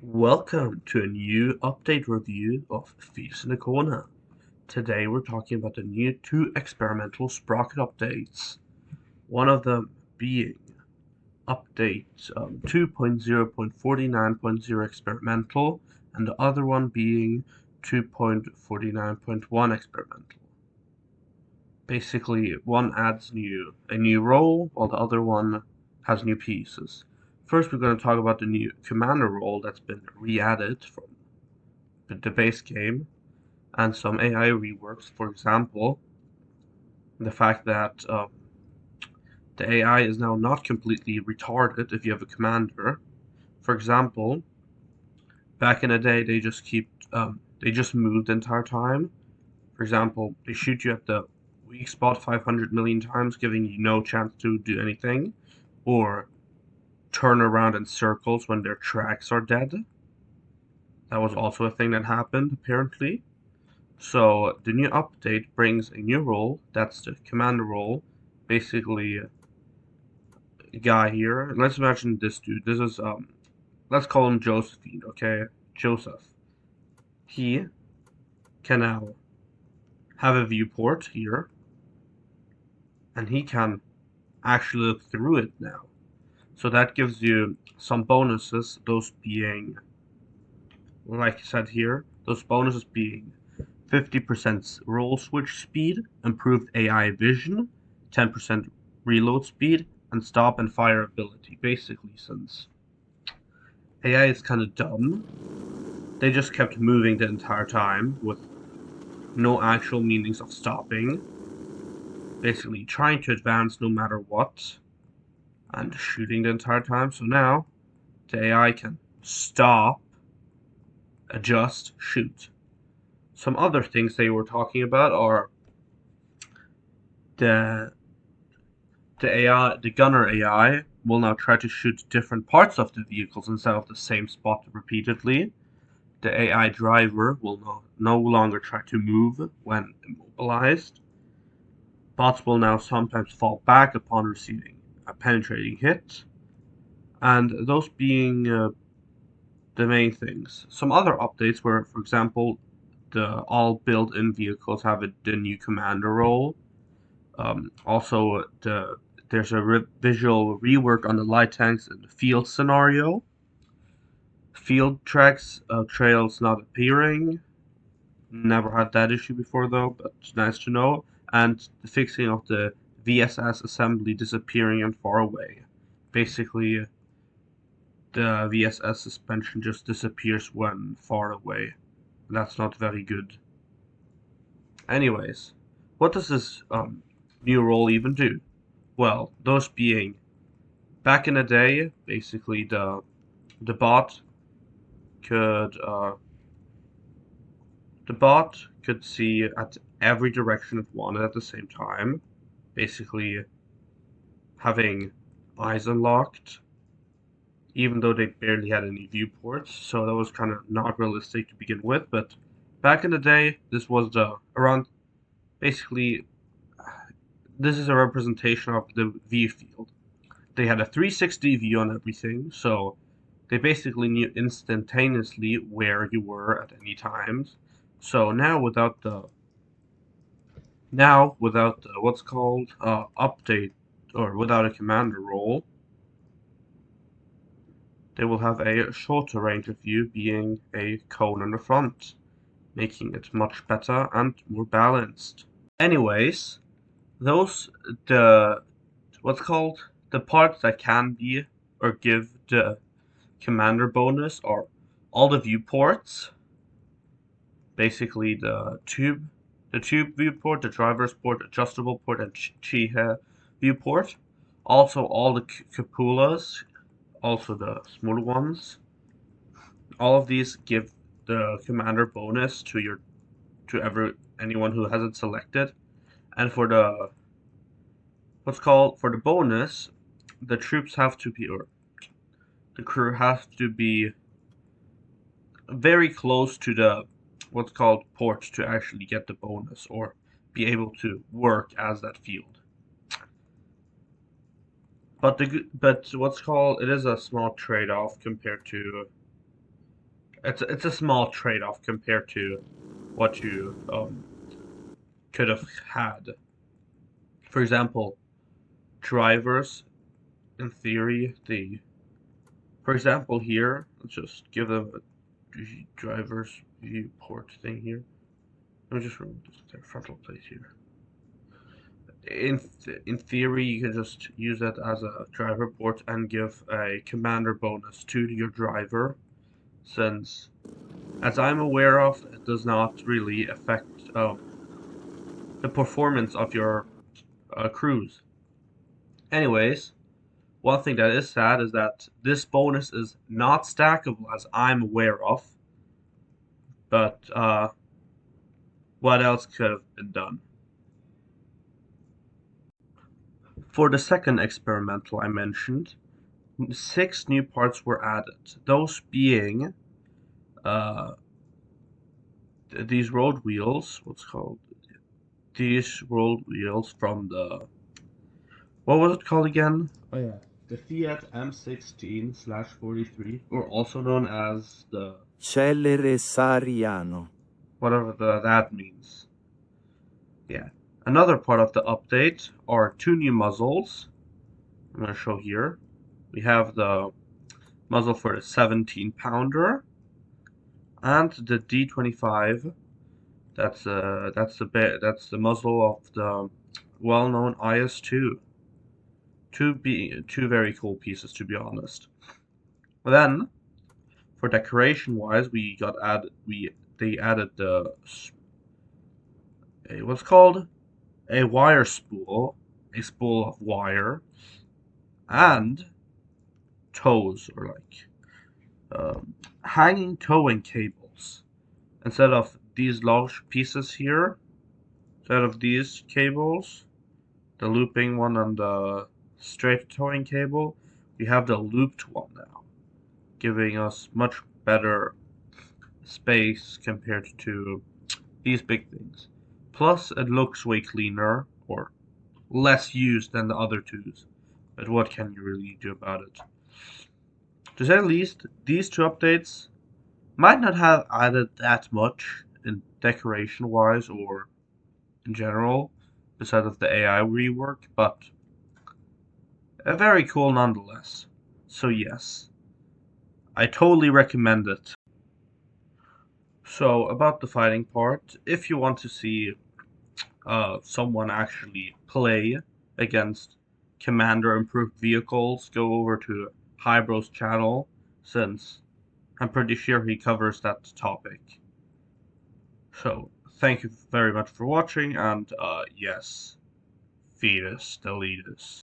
Welcome to a new update review of Feast in the Corner. Today we're talking about the new two experimental Sprocket updates. One of them being update 2.0.49.0 experimental, and the other one being 2.49.1 experimental. Basically, one adds a new role, while the other one has new pieces. First, we're going to talk about the new commander role that's been re-added from the base game, and some AI reworks. For example, the fact that the AI is now not completely retarded if you have a commander. For example, back in the day, they just moved the entire time. For example, they shoot you at the weak spot 500 million times, giving you no chance to do anything, or turn around in circles when their tracks are dead. That was also a thing that happened, apparently. So the new update brings a new role, that's the commander role. Basically, a guy here. Let's imagine this dude. This is let's call him Josephine, okay? Joseph. He can now have a viewport here, and he can actually look through it now. So that gives you some bonuses, those being, like I said here, those bonuses being 50% roll switch speed, improved AI vision, 10% reload speed, and stop and fire ability. Basically, since AI is kind of dumb, they just kept moving the entire time with no actual meanings of stopping. Basically, trying to advance no matter what, and shooting the entire time. So now, the AI can stop, adjust, shoot. Some other things they were talking about are the the gunner AI will now try to shoot different parts of the vehicles instead of the same spot repeatedly. The AI driver will no longer try to move when immobilized. Bots will now sometimes fall back upon receiving a penetrating hit, and those being the main things. Some other updates were, for example, all built-in vehicles have the new commander role. Also, there's a visual rework on the light tanks in the field scenario. Field tracks, trails not appearing. Never had that issue before though, but it's nice to know. And the fixing of the VSS assembly disappearing and far away. Basically, the VSS suspension just disappears when far away. That's not very good. Anyways, what does this new role even do? Well, those being back in the day, basically the bot could see at every direction it wanted at the same time, basically having eyes unlocked, even though they barely had any viewports. So that was kind of not realistic to begin with. But back in the day, this was the around basically this is a representation of the view field. They had a 360 view on everything, so they basically knew instantaneously where you were at any times. So now without the what's called update, or without a commander role, they will have a shorter range of view, being a cone on the front, making it much better and more balanced. Anyways, those the what's called the parts that can be or give the commander bonus are all the viewports, basically the tube viewport, the driver's port, adjustable port, and Chiha viewport. Also all the cupolas, also the smaller ones. All of these give the commander bonus to anyone who hasn't selected. And for the for the bonus, the troops have to be, or the crew has to be very close to the what's called port to actually get the bonus or be able to work as that field. But what's called, it is a small trade-off compared to it's a small trade-off compared to what you could have had. For example, drivers, in theory, for example here, let's just give them a driver's viewport thing here. Let me just remove their frontal plate here. In theory, you can just use that as a driver port and give a commander bonus to your driver, since, as I'm aware of, it does not really affect the performance of your crews. Anyways, one thing that is sad is that this bonus is not stackable, as I'm aware of, but what else could have been done? For the second experimental I mentioned, 6 new parts were added, those being uh, these road wheels, these road wheels from what was it called again? Oh yeah, the Fiat M16/43, or also known as the Celere Sariano. whatever that means. Yeah. Another part of the update are 2 new muzzles. I'm going to show here. We have the muzzle for the 17-pounder and the D25. That's the muzzle of the well-known IS-2. Two very cool pieces, to be honest. Then, for decoration wise, they added what's called a wire spool, a spool of wire, and tows, or like hanging towing cables. Instead of these large pieces here, instead of these cables, the looping one and the straight towing cable, we have the looped one now, giving us much better space compared to these big things. Plus, it looks way cleaner, or less used than the other twos. But what can you really do about it? To say the least, these 2 updates might not have added that much in decoration wise or in general, besides of the AI rework, but very cool nonetheless. So yes, I totally recommend it. So about the fighting part, if you want to see someone actually play against commander improved vehicles, go over to Hybro's channel, since I'm pretty sure he covers that topic. So thank you very much for watching, and yes, Fetus Deletus.